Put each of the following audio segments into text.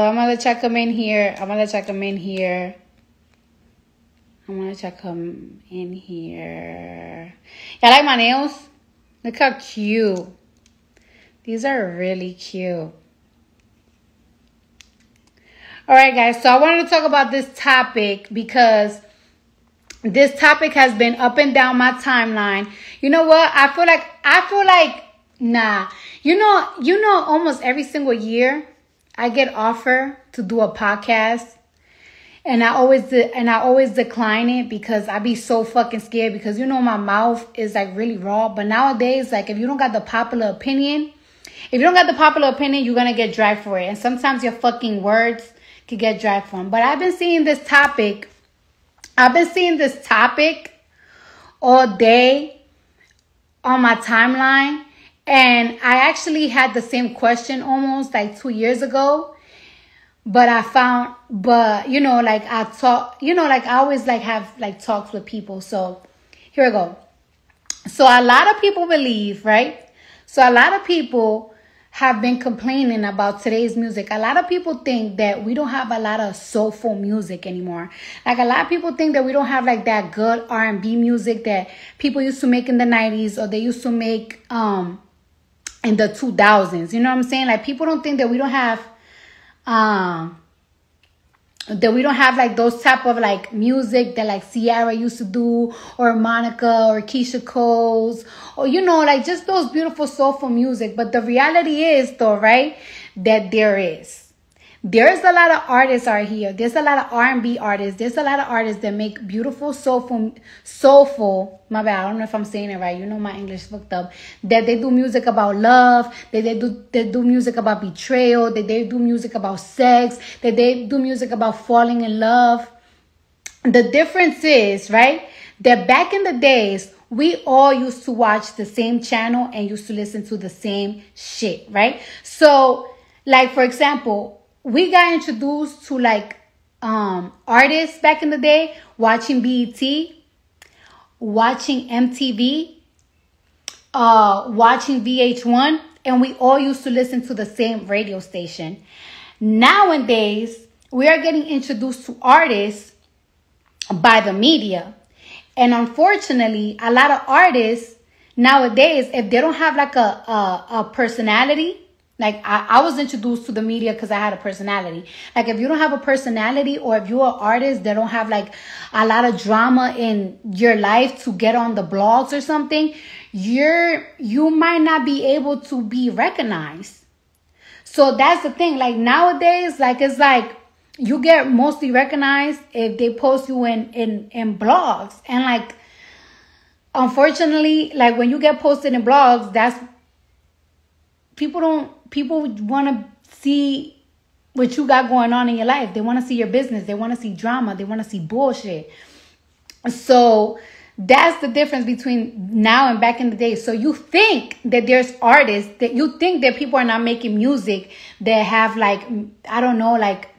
I'm gonna let y'all come in here. I'm gonna let y'all come in here. I'm gonna let y'all come in here. Y'all like my nails? Look how cute. These are really cute. All right, guys. So I wanted to talk about this topic because this topic has been up and down my timeline. You know what? I feel like, nah. You know, almost every single year, I get offered to do a podcast, and I always decline it because I be so fucking scared because you know my mouth is like really raw. But nowadays, like if you don't got the popular opinion, you're gonna get dragged for it, and sometimes your fucking words could get dragged for them. But I've been seeing this topic all day on my timeline. And I actually had the same question almost like 2 years ago. But I always like have like talks with people. So here we go. So a lot of people believe, right? So a lot of people have been complaining about today's music. A lot of people think that we don't have a lot of soulful music anymore. Like a lot of people think that we don't have like that good R&B music that people used to make in the 90s or they used to make in the 2000s. You know what I'm saying? Like people don't think that we don't have like those type of like music that like Ciara used to do, or Monica or Keisha Cole's, or you know, like just those beautiful soulful music. But the reality is though, right, that there's a lot of artists out here. There's a lot of R&B artists. There's a lot of artists that make beautiful soulful, my bad, I don't know if I'm saying it right. You know my English fucked up. That they do music about love. That they do music about betrayal. That they do music about sex. That they do music about falling in love. The difference is, right, that back in the days, we all used to watch the same channel and used to listen to the same shit, right? So, like, for example, we got introduced to like artists back in the day, watching BET, watching MTV, watching VH1, and we all used to listen to the same radio station. Nowadays, we are getting introduced to artists by the media. And unfortunately, a lot of artists nowadays, if they don't have like a personality, like I was introduced to the media because I had a personality. Like if you don't have a personality, or if you're an artist that don't have like a lot of drama in your life to get on the blogs or something, you might not be able to be recognized. So that's the thing. Like nowadays, like it's like you get mostly recognized if they post you in blogs. And like unfortunately, like when you get posted in blogs, that's people want to see what you got going on in your life. They want to see your business. They want to see drama. They want to see bullshit. So that's the difference between now and back in the day. So you think that there's artists, that you think that people are not making music that have like, I don't know, like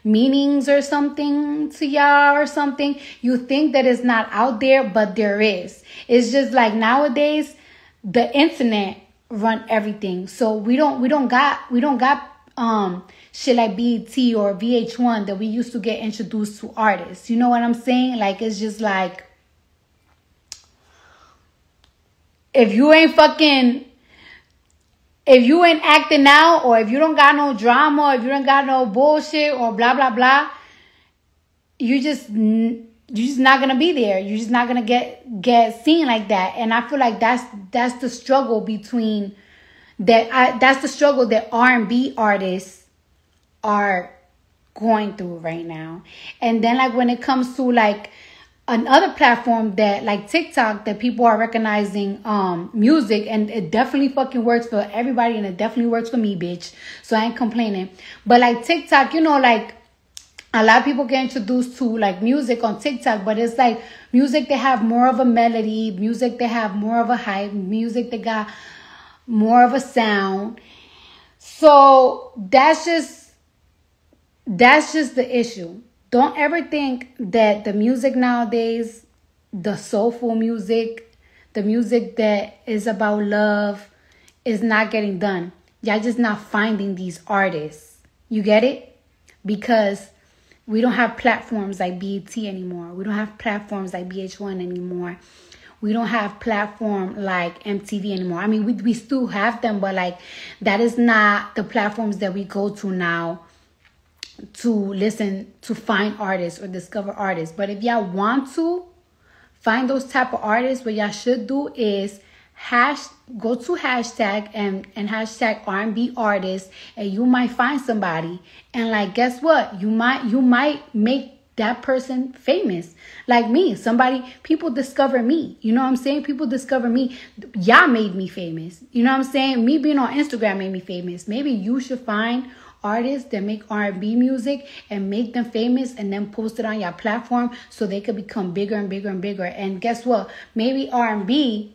meanings or something to y'all or something. You think that it's not out there, but there is. It's just like nowadays, the internet run everything. So we don't got shit like BET or VH1 that we used to get introduced to artists. You know what I'm saying? Like it's just like if you ain't acting out, or if you don't got no drama, or if you don't got no bullshit or blah blah blah, you're just not gonna be there. You're just not gonna get seen like that. And I feel like that's the struggle between that. That's the struggle that R&B artists are going through right now. And then like when it comes to like another platform that like TikTok, that people are recognizing music, and it definitely fucking works for everybody, and it definitely works for me, bitch. So I ain't complaining. But like TikTok, you know, like a lot of people get introduced to like music on TikTok, but it's like music that have more of a melody, music that have more of a hype, music that got more of a sound. So that's just the issue. Don't ever think that the music nowadays, the soulful music, the music that is about love, is not getting done. Y'all just not finding these artists. You get it? because we don't have platforms like BET anymore. We don't have platforms like VH1 anymore. We don't have platform like MTV anymore. I mean, we still have them, but like that is not the platforms that we go to now to listen, to find artists or discover artists. But if y'all want to find those type of artists, what y'all should do is go to hashtag and hashtag R&B artists, and you might find somebody. And like, guess what? You might make that person famous. Like me, people discover me. You know what I'm saying? People discover me. Y'all made me famous. You know what I'm saying? Me being on Instagram made me famous. Maybe you should find artists that make R&B music and make them famous and then post it on your platform so they could become bigger and bigger and bigger. And guess what? Maybe R&B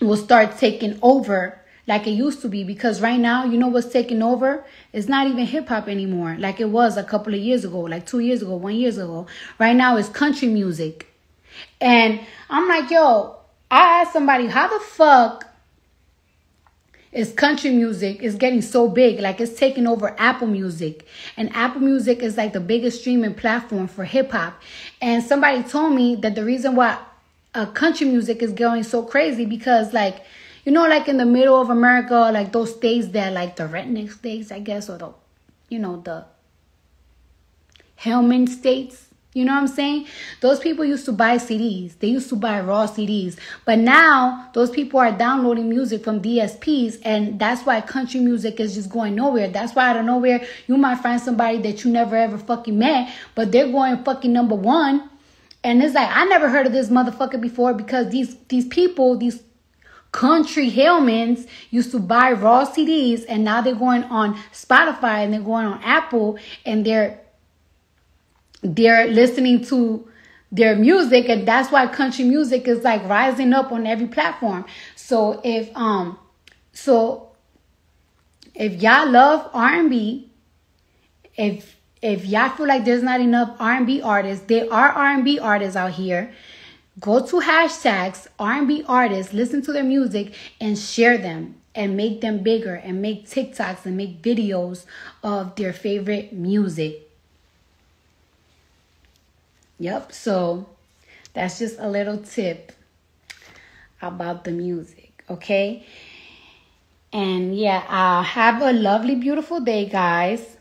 will start taking over like it used to be, because right now, you know what's taking over? It's not even hip hop anymore like it was a couple of years ago, like 2 years ago, 1 year ago. Right now it's country music. And I'm like, yo, I asked somebody, how the fuck is country music is getting so big? Like it's taking over Apple Music. And Apple Music is like the biggest streaming platform for hip hop. And somebody told me that the reason why country music is going so crazy because like, you know, like in the middle of America, like those states that like the redneck states, I guess, or the Hellman states, you know what I'm saying? Those people used to buy CDs. They used to buy raw CDs. But now those people are downloading music from DSPs, and that's why country music is just going nowhere. That's why out of nowhere, you might find somebody that you never ever fucking met, but they're going fucking number one. And it's like, I never heard of this motherfucker before because these people, these country Hellmans used to buy raw CDs, and now they're going on Spotify and they're going on Apple, and they're listening to their music, and that's why country music is like rising up on every platform. So if y'all love R&B, if y'all feel like there's not enough R&B artists, there are R&B artists out here. Go to hashtags R&B artists, listen to their music, and share them and make them bigger, and make TikToks and make videos of their favorite music. Yep, so that's just a little tip about the music, okay? And yeah, have a lovely, beautiful day, guys.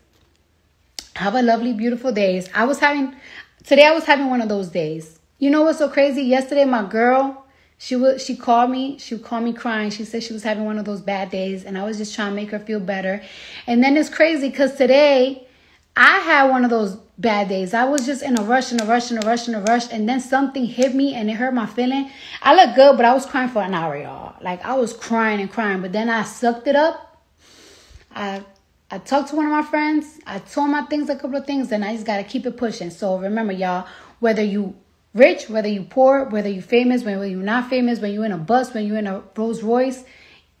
Have a lovely, beautiful day. Today I was having one of those days. You know what's so crazy? Yesterday, my girl, she called me. She would call me crying. She said she was having one of those bad days, and I was just trying to make her feel better. And then it's crazy because today I had one of those bad days. I was just in a rush, and then something hit me and it hurt my feeling. I look good, but I was crying for an hour, y'all. Like I was crying and crying, but then I sucked it up. I talked to one of my friends. I told my things, a couple of things, and I just got to keep it pushing. So remember, y'all, whether you rich, whether you poor, whether you famous, whether you're not famous, when you're in a bus, when you're in a Rolls Royce,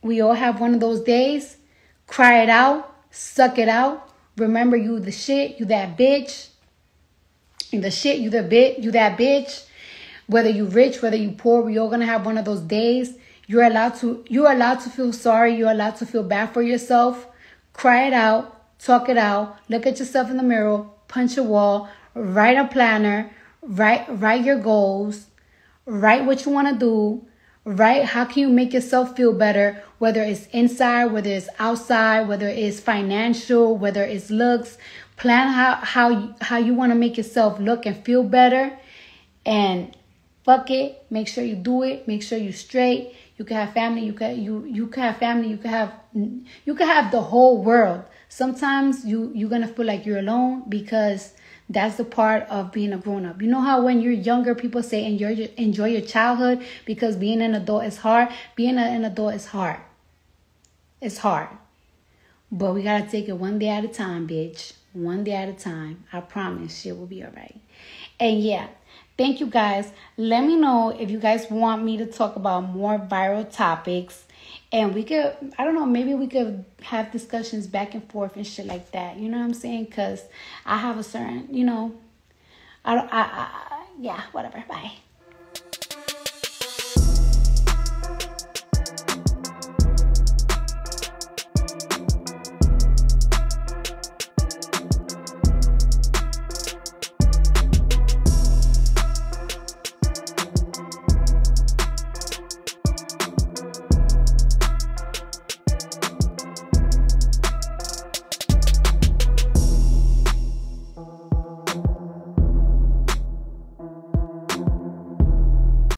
we all have one of those days. Cry it out. Suck it out. Remember, you the shit. You that bitch. You the shit. You that bitch. Whether you rich, whether you poor, we all gonna have one of those days. You're allowed to feel sorry. You're allowed to feel bad for yourself. Cry it out. Talk it out. Look at yourself in the mirror. Punch a wall. Write a planner. Write your goals. Write what you want to do. Write how can you make yourself feel better, whether it's inside, whether it's outside, whether it's financial, whether it's looks. Plan how you want to make yourself look and feel better. And fuck it. Make sure you do it. Make sure you straight. You can have family. You can have family. You can have the whole world. Sometimes you're gonna feel like you're alone because that's the part of being a grown-up. You know how when you're younger, people say enjoy your childhood because being an adult is hard? Being an adult is hard. It's hard. But we got to take it one day at a time, bitch. One day at a time. I promise shit will be all right. And yeah, thank you guys. Let me know if you guys want me to talk about more viral topics. And we could, I don't know, maybe we could have discussions back and forth and shit like that. You know what I'm saying? Because I have a certain, yeah, whatever. Bye.